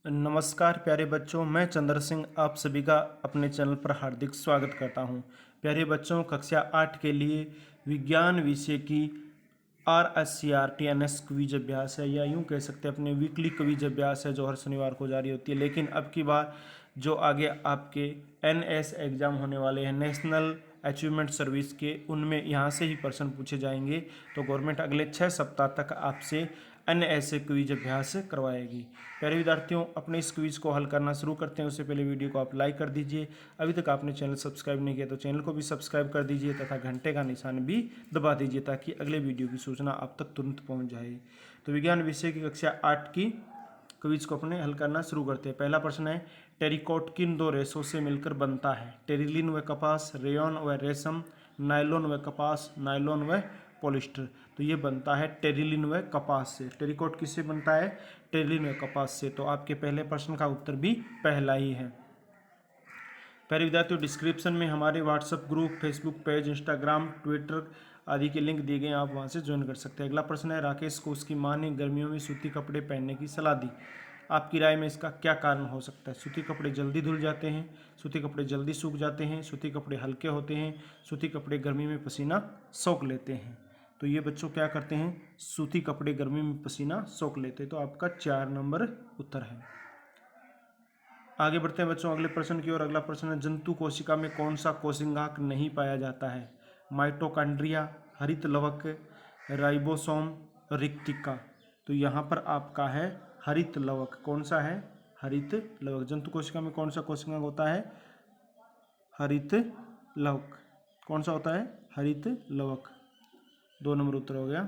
नमस्कार प्यारे बच्चों, मैं चंद्र सिंह आप सभी का अपने चैनल पर हार्दिक स्वागत करता हूं। प्यारे बच्चों, कक्षा 8 के लिए विज्ञान विषय की RSCRT-NS क्विज अभ्यास है, या यूं कह सकते हैं अपने वीकली क्विज अभ्यास है जो हर शनिवार को जारी होती है। लेकिन अब की बार जो आगे आपके NS एग्ज़ाम होने वाले हैं, नेशनल अचीवमेंट सर्विस के, उनमें यहाँ से ही प्रश्न पूछे जाएंगे। तो गवर्नमेंट अगले 6 सप्ताह तक आपसे अन्य ऐसे क्विज अभ्यास करवाएगी। प्यारे विद्यार्थियों, अपने इस क्विज को हल करना शुरू करते हैं उससे पहले वीडियो को आप लाइक कर दीजिए। अभी तक आपने चैनल सब्सक्राइब नहीं किया तो चैनल को भी सब्सक्राइब कर दीजिए तथा घंटे का निशान भी दबा दीजिए ताकि अगले वीडियो की सूचना आप तक तुरंत पहुंच जाए। तो विज्ञान विषय की कक्षा 8 की क्विज को अपने हल करना शुरू करते हैं। पहला प्रश्न है, टेरिकॉट किन दो रेशों से मिलकर बनता है? टेरिलिन व कपास, रेयन व रेशम, नायलॉन व कपास, नायलॉन व पॉलिस्टर। तो ये बनता है टेरिलिन व कपास से। टेरिकॉट किससे बनता है? टेरिलिन व कपास से। तो आपके पहले प्रश्न का उत्तर भी पहला ही है। प्यारे विद्यार्थियों, डिस्क्रिप्शन में हमारे WhatsApp group, Facebook page, Instagram, Twitter आदि के लिंक दिए गए हैं, आप वहां से ज्वाइन कर सकते हैं। अगला प्रश्न है, राकेश को उसकी मां ने गर्मियों में सूती कपड़े पहनने की सलाह दी। आपकी राय में इसका क्या कारण हो सकता है? सूती कपड़े जल्दी धुल जाते हैं, सूती कपड़े जल्दी सूख जाते हैं, सूती कपड़े हल्के होते हैं, सूती कपड़े गर्मी में पसीना सोख लेते हैं। तो ये बच्चों क्या करते हैं? सूती कपड़े गर्मी में पसीना सोख लेते हैं। तो आपका 4 नंबर उत्तर है। आगे बढ़ते हैं बच्चों अगले प्रश्न की ओर। अगला प्रश्न है, जंतु कोशिका में कौन सा कोशिकांग नहीं पाया जाता है? माइटोकॉन्ड्रिया, हरित लवक, राइबोसोम, रिक्तिका। तो यहाँ पर आपका है हरित लवक। कौन सा है? हरित लवक। जंतु कोशिका में कौन सा कोशिकांग होता है? हरित लवक। कौन सा होता है? हरित लवक। 2 नंबर उत्तर हो गया।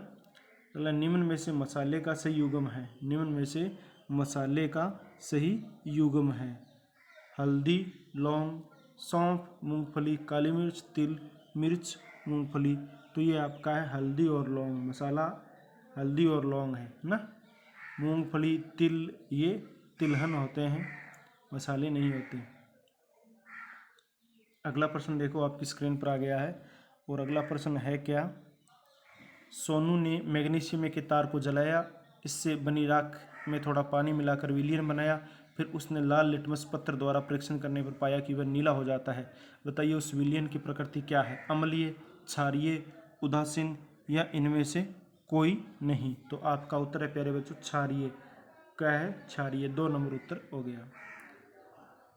अगला, निम्न में से मसाले का सही युग्म है? निम्न में से मसाले का सही युग्म है? हल्दी, लौंग, सौंफ, मूंगफली, काली मिर्च, तिल, मिर्च, मूंगफली। तो ये आपका है हल्दी और लौंग। मसाला हल्दी और लौंग है ना। मूंगफली, तिल, ये तिलहन होते हैं, मसाले नहीं होते। अगला प्रश्न देखो, आपकी स्क्रीन पर आ गया है। और अगला प्रश्न है क्या? सोनू ने मैग्नीशियम के तार को जलाया, इससे बनी राख में थोड़ा पानी मिलाकर विलयन बनाया, फिर उसने लाल लिटमस पत्र द्वारा परीक्षण करने पर पाया कि वह नीला हो जाता है। बताइए उस विलयन की प्रकृति क्या है? अम्लीय, क्षारीय, उदासीन, या इनमें से कोई नहीं। तो आपका उत्तर है प्यारे बच्चों क्षारीय। क्या है? क्षारीय। 2 नंबर उत्तर हो गया।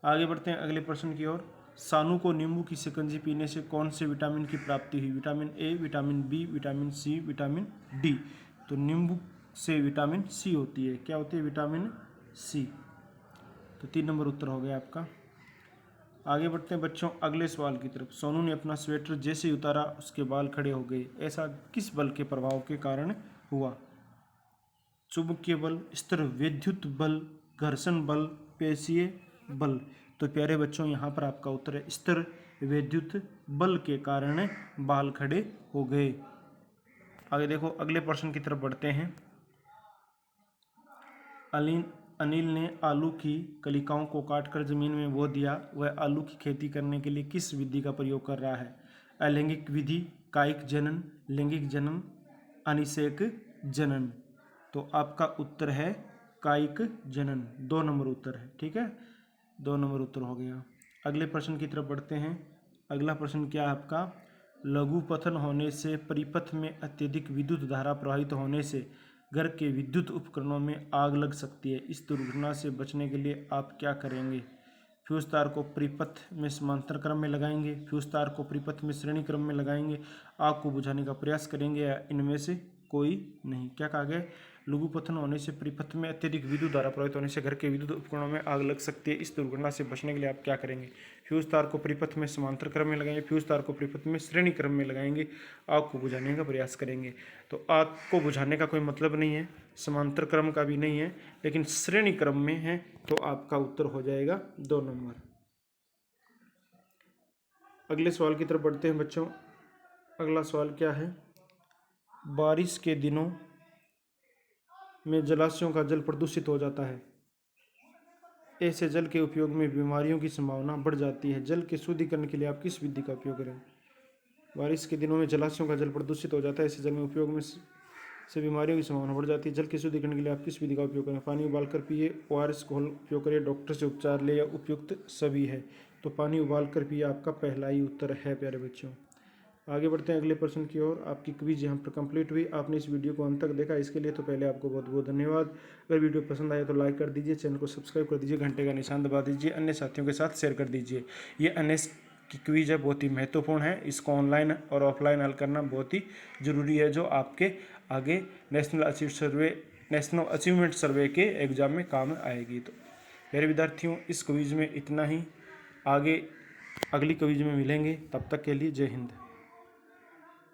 आगे बढ़ते हैं अगले प्रश्न की ओर। सानू को नींबू की शिकंजी पीने से कौन से विटामिन की प्राप्ति हुई? Vitamin A, vitamin B, vitamin C, vitamin D. तो नींबू से विटामिन सी होती है। क्या होती है? Vitamin C. तो 3 नंबर उत्तर हो गया आपका। आगे बढ़ते हैं बच्चों अगले सवाल की तरफ। सोनू ने अपना स्वेटर जैसे ही उतारा उसके बाल खड़े हो गए, ऐसा किस बल के प्रभाव के कारण हुआ? चुंबकीय बल, स्थिर विद्युत बल, घर्षण बल, पेशीय बल। तो प्यारे बच्चों यहाँ पर आपका उत्तर है स्थिर विद्युत बल के कारण बाल खड़े हो गए। आगे देखो अगले प्रश्न की तरफ बढ़ते हैं। अनिल ने आलू की कलिकाओं को काटकर जमीन में बो दिया। वह आलू की खेती करने के लिए किस विधि का प्रयोग कर रहा है? अलैंगिक विधि, कायिक जनन, लैंगिक जनन, अनिषेक जनन। तो आपका उत्तर है कायिक जनन। 2 नंबर उत्तर है। ठीक है, 2 नंबर उत्तर हो गया। अगले प्रश्न की तरफ बढ़ते हैं। अगला प्रश्न क्या है आपका? लघु पतन होने से परिपथ में अत्यधिक विद्युत धारा प्रवाहित होने से घर के विद्युत उपकरणों में आग लग सकती है। इस दुर्घटना से बचने के लिए आप क्या करेंगे? फ्यूज तार को परिपथ में समांतर क्रम में लगाएंगे, फ्यूज तार को परिपथ में श्रेणी क्रम में लगाएंगे, आग को बुझाने का प्रयास करेंगे, या इनमें से कोई नहीं। क्या कहा गया? लघु पतन होने से परिपथ में अत्यधिक विद्युत धारा प्रवाहित होने से घर के विद्युत उपकरणों में आग लग सकती है। इस दुर्घटना से बचने के लिए आप क्या करेंगे? फ्यूज तार को परिपथ में समांतर क्रम में लगाएंगे, फ्यूज तार को परिपथ में श्रेणी क्रम में लगाएंगे, आग को बुझाने का प्रयास करेंगे। तो आग को बुझाने का कोई मतलब नहीं है, समांतर क्रम का भी नहीं है, लेकिन श्रेणी क्रम में है। तो आपका उत्तर हो जाएगा 2 नंबर। अगले सवाल की तरफ बढ़ते हैं बच्चों। अगला सवाल क्या है? बारिश के दिनों में जलाशयों का जल प्रदूषित हो जाता है। ऐसे जल के उपयोग में बीमारियों की संभावना बढ़ जाती है। जल के शुद्धिकरण के लिए आप किस विधि का उपयोग करें? बारिश के दिनों में जलाशयों का जल प्रदूषित हो जाता है, ऐसे जल में उपयोग में से बीमारियों की संभावना बढ़ जाती है। जल की शुद्धिकरण के लिए आप किस विधि का उपयोग करें? पानी उबालकर पिए, ORS घोल उपयोग करें, डॉक्टर से उपचार ले, या उपयुक्त सभी है? तो पानी उबालकर पिए आपका पहला ही उत्तर है प्यारे बच्चों। आगे बढ़ते हैं अगले प्रश्न की ओर। आपकी क्विज यहाँ पर कंप्लीट हुई। आपने इस वीडियो को अंत तक देखा, इसके लिए तो पहले आपको बहुत बहुत धन्यवाद। अगर वीडियो पसंद आए तो लाइक कर दीजिए, चैनल को सब्सक्राइब कर दीजिए, घंटे का निशान दबा दीजिए, अन्य साथियों के साथ शेयर कर दीजिए। ये एनएस की क्विज है, बहुत ही महत्वपूर्ण है। इसको ऑनलाइन और ऑफलाइन हल करना बहुत ही जरूरी है, जो आपके आगे नेशनल अचीवमेंट सर्वे के एग्जाम में काम आएगी। तो मेरे विद्यार्थियों, इस क्विज में इतना ही। आगे अगली क्विज में मिलेंगे, तब तक के लिए जय हिंद।